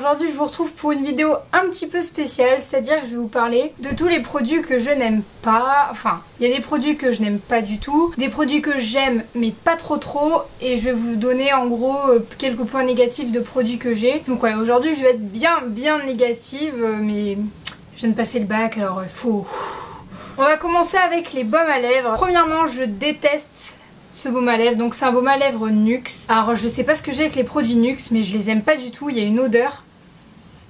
aujourd'hui je vous retrouve pour une vidéo un petit peu spéciale, c'est-à-dire que je vais vous parler de tous les produits que je n'aime pas. Enfin, il y a des produits que je n'aime pas du tout, des produits que j'aime mais pas trop, et je vais vous donner en gros quelques points négatifs de produits que j'ai. Donc ouais, aujourd'hui je vais être bien négative, mais je viens de passer le bac, alors il faut... On va commencer avec les baumes à lèvres. Premièrement, je déteste ce baume à lèvres, donc c'est un baume à lèvres Nuxe. Alors je sais pas ce que j'ai avec les produits Nuxe, mais je les aime pas du tout, il y a une odeur.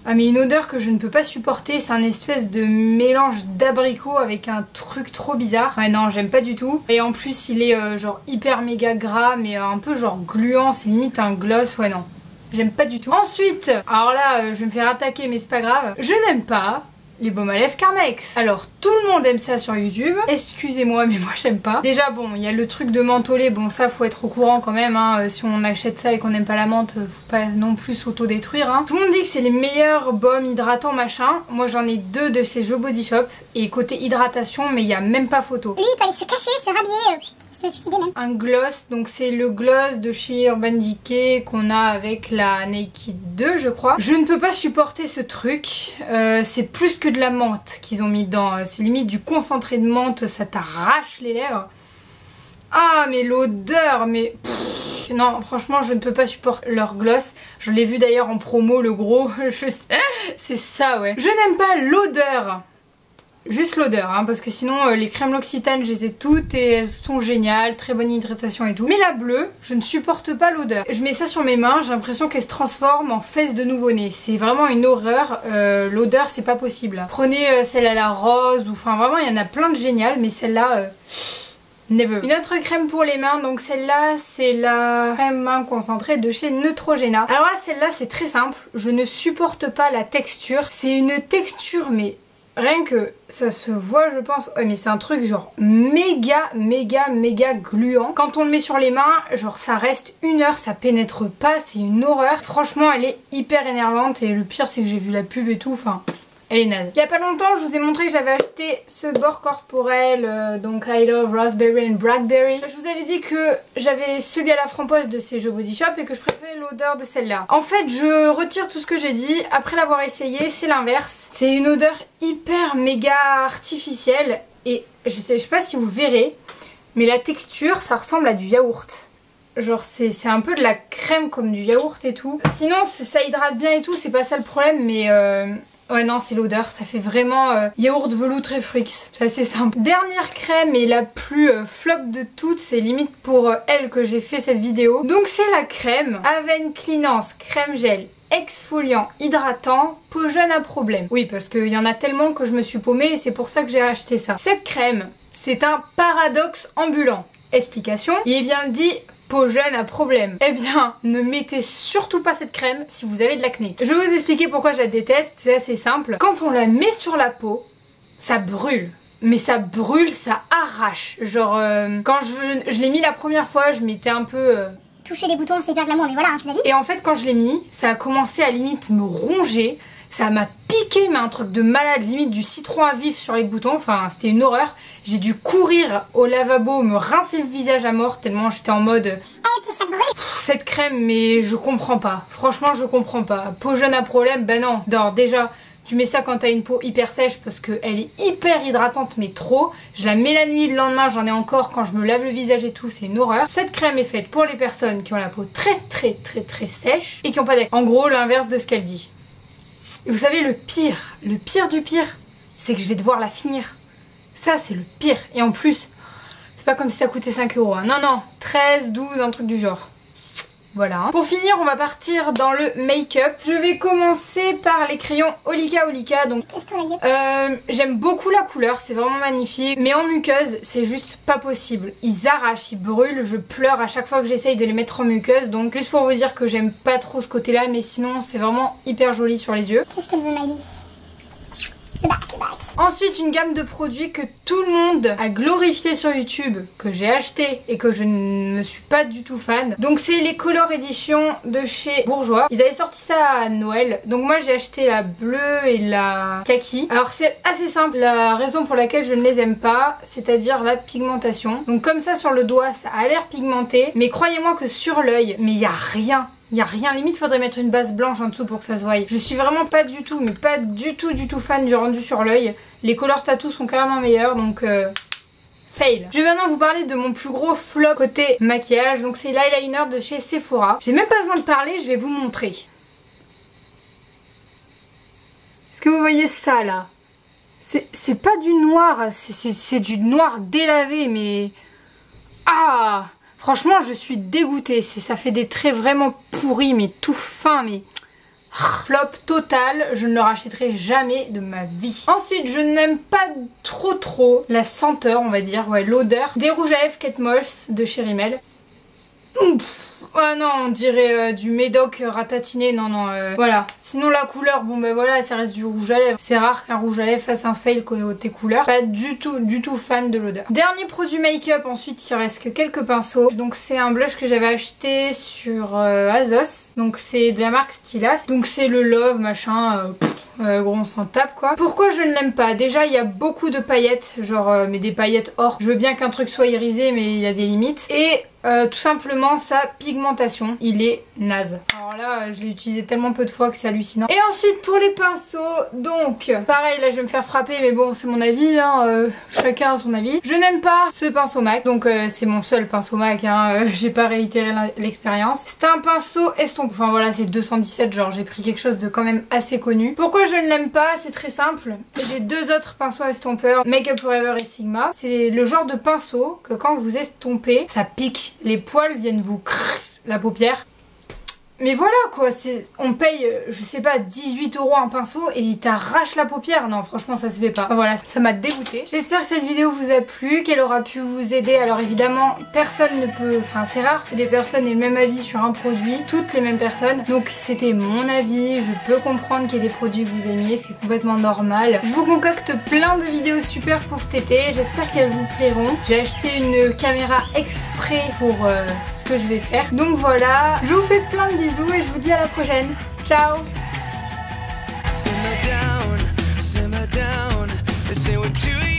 Ah mais une odeur que je ne peux pas supporter, c'est un espèce de mélange d'abricot avec un truc trop bizarre. Ouais non, j'aime pas du tout. Et en plus il est genre hyper méga gras, mais un peu genre gluant, c'est limite un gloss, ouais non. J'aime pas du tout. Ensuite, alors là je vais me faire attaquer mais c'est pas grave, je n'aime pas les baumes à lèvres Carmex. Alors tout le monde aime ça sur YouTube, excusez-moi mais moi j'aime pas. Déjà bon, il y a le truc de mentholé, bon ça faut être au courant quand même, hein. Si on achète ça et qu'on n'aime pas la menthe, faut pas non plus s'auto-détruire, hein. Tout le monde dit que c'est les meilleurs baumes hydratants machin, moi j'en ai deux de chez Jo Body Shop, et côté hydratation mais il y a même pas photo. Lui il peut aller se cacher, se rhabiller, se suicider même. Un gloss, donc c'est le gloss de chez Urban Decay qu'on a avec la Naked 2 je crois. Je ne peux pas supporter ce truc, c'est plus que de la menthe qu'ils ont mis dedans, c'est limite du concentré de menthe, ça t'arrache les lèvres. Ah mais l'odeur, mais pff, non franchement je ne peux pas supporter leur gloss. Je l'ai vu d'ailleurs en promo le gros, c'est ça ouais. Je n'aime pas l'odeur. Juste l'odeur, hein, parce que sinon les crèmes L'Occitane je les ai toutes et elles sont géniales, très bonne hydratation et tout. Mais la bleue, je ne supporte pas l'odeur. Je mets ça sur mes mains, j'ai l'impression qu'elle se transforme en fesses de nouveau-né. C'est vraiment une horreur, l'odeur c'est pas possible. Prenez celle à la rose, ou enfin vraiment il y en a plein de géniales, mais celle-là... never. Une autre crème pour les mains, donc celle-là c'est la crème main concentrée de chez Neutrogena. Alors là celle-là c'est très simple, je ne supporte pas la texture. C'est une texture mais... rien que ça se voit je pense, ouais mais c'est un truc genre méga gluant. Quand on le met sur les mains, genre ça reste une heure, ça pénètre pas, c'est une horreur. Franchement elle est hyper énervante et le pire c'est que j'ai vu la pub et tout, enfin... elle est naze. Il y a pas longtemps, je vous ai montré que j'avais acheté ce bord corporel, donc I Love Raspberry and Blackberry. Je vous avais dit que j'avais celui à la framboise de chez Jo Body Shop et que je préférais l'odeur de celle-là. En fait, je retire tout ce que j'ai dit. Après l'avoir essayé, c'est l'inverse. C'est une odeur hyper méga artificielle et je sais pas si vous verrez, mais la texture, ça ressemble à du yaourt. Genre c'est un peu de la crème comme du yaourt et tout. Sinon, ça hydrate bien et tout, c'est pas ça le problème, mais... ouais non c'est l'odeur, ça fait vraiment yaourt velouté et fruits, c'est assez simple. Dernière crème et la plus flop de toutes, c'est limite pour elle que j'ai fait cette vidéo. Donc c'est la crème Aven Cleanance crème gel exfoliant hydratant peau jeune à problème. Oui parce qu'il y en a tellement que je me suis paumée et c'est pour ça que j'ai acheté ça. Cette crème c'est un paradoxe ambulant. Explication, il est bien dit peau jeune à problème. Eh bien, ne mettez surtout pas cette crème si vous avez de l'acné. Je vais vous expliquer pourquoi je la déteste, c'est assez simple. Quand on la met sur la peau, ça brûle. Mais ça brûle, ça arrache. Genre, quand je l'ai mis la première fois, je m'étais un peu... toucher les boutons, c'est hyper glamour, mais voilà, hein, c'est la vie. Et en fait, quand je l'ai mis, ça a commencé à limite me ronger. Ça m'a piqué, mais un truc de malade, limite du citron à vif sur les boutons, enfin c'était une horreur. J'ai dû courir au lavabo, me rincer le visage à mort tellement j'étais en mode... cette crème, mais je comprends pas, franchement je comprends pas. Peau jeune à problème, bah non, alors déjà tu mets ça quand t'as une peau hyper sèche parce qu'elle est hyper hydratante mais trop. Je la mets la nuit, le lendemain j'en ai encore quand je me lave le visage et tout, c'est une horreur. Cette crème est faite pour les personnes qui ont la peau très sèche et qui ont pas d'acné. En gros l'inverse de ce qu'elle dit. Et vous savez le pire du pire, c'est que je vais devoir la finir. Ça c'est le pire. Et en plus, c'est pas comme si ça coûtait 5 €. Hein. Non, 13, 12, un truc du genre. Voilà. Pour finir, on va partir dans le make-up. Je vais commencer par les crayons Olika Olika. Donc, j'aime beaucoup la couleur, c'est vraiment magnifique. Mais en muqueuse, c'est juste pas possible. Ils arrachent, ils brûlent. Je pleure à chaque fois que j'essaye de les mettre en muqueuse. Donc, juste pour vous dire que j'aime pas trop ce côté-là. Mais sinon, c'est vraiment hyper joli sur les yeux. Qu'est-ce qu'elle veut, Miley? Ensuite une gamme de produits que tout le monde a glorifié sur YouTube, que j'ai acheté et que je ne suis pas du tout fan. Donc c'est les Color Edition de chez Bourjois. Ils avaient sorti ça à Noël, donc moi j'ai acheté la bleue et la kaki. Alors c'est assez simple, la raison pour laquelle je ne les aime pas, c'est-à-dire la pigmentation. Donc comme ça sur le doigt ça a l'air pigmenté, mais croyez-moi que sur l'œil, mais il n'y a rien. Il n'y a rien, limite faudrait mettre une base blanche en dessous pour que ça se voie. Je suis vraiment pas du tout, mais pas du tout fan du rendu sur l'œil. Les color tattoos sont carrément meilleurs, donc fail. Je vais maintenant vous parler de mon plus gros flop côté maquillage. Donc c'est l'eyeliner de chez Sephora. J'ai même pas besoin de parler, je vais vous montrer. Est-ce que vous voyez ça là? C'est pas du noir, c'est du noir délavé, mais... Ah! Franchement, je suis dégoûtée. Ça fait des traits vraiment pourris, mais tout fins, mais... Flop total, je ne le rachèterai jamais de ma vie. Ensuite, je n'aime pas trop la senteur, on va dire, ouais, l'odeur des rouges à lèvres Kate Moss de chez Rimmel. Ah non, on dirait du médoc ratatiné, non, voilà. Sinon la couleur, bon ben voilà, ça reste du rouge à lèvres. C'est rare qu'un rouge à lèvres fasse un fail côté couleur. Pas du tout fan de l'odeur. Dernier produit make-up, ensuite il reste que quelques pinceaux. Donc c'est un blush que j'avais acheté sur Azos. Donc c'est de la marque Stylas. Donc c'est le Love, machin... gros on s'en tape quoi. Pourquoi je ne l'aime pas? Déjà il y a beaucoup de paillettes, genre mais des paillettes or. Je veux bien qu'un truc soit irisé mais il y a des limites. Et tout simplement sa pigmentation, il est naze. Alors là je l'ai utilisé tellement peu de fois que c'est hallucinant. Et ensuite pour les pinceaux, donc pareil là je vais me faire frapper mais bon c'est mon avis hein, chacun a son avis. Je n'aime pas ce pinceau MAC, donc c'est mon seul pinceau MAC hein, j'ai pas réitéré l'expérience. C'est un pinceau estompe, enfin voilà c'est le 217, genre j'ai pris quelque chose de quand même assez connu. Pourquoi je ne l'aime pas? C'est très simple. J'ai deux autres pinceaux estompeurs, Make Up For Ever et Sigma. C'est le genre de pinceau que quand vous estompez, ça pique. Les poils viennent vous la paupière. Mais voilà quoi, on paye, je sais pas, 18 € un pinceau et il t'arrache la paupière. Non franchement ça se fait pas. Enfin, voilà, ça m'a dégoûté. J'espère que cette vidéo vous a plu, qu'elle aura pu vous aider. Alors évidemment, personne ne peut, enfin c'est rare que des personnes aient le même avis sur un produit, toutes les mêmes personnes. Donc c'était mon avis, je peux comprendre qu'il y ait des produits que vous aimiez, c'est complètement normal. Je vous concocte plein de vidéos super pour cet été, j'espère qu'elles vous plairont. J'ai acheté une caméra exprès pour ce que je vais faire. Donc voilà, je vous fais plein de bisous et je vous dis à la prochaine. Ciao. Simmer down, simmer down. They say we're too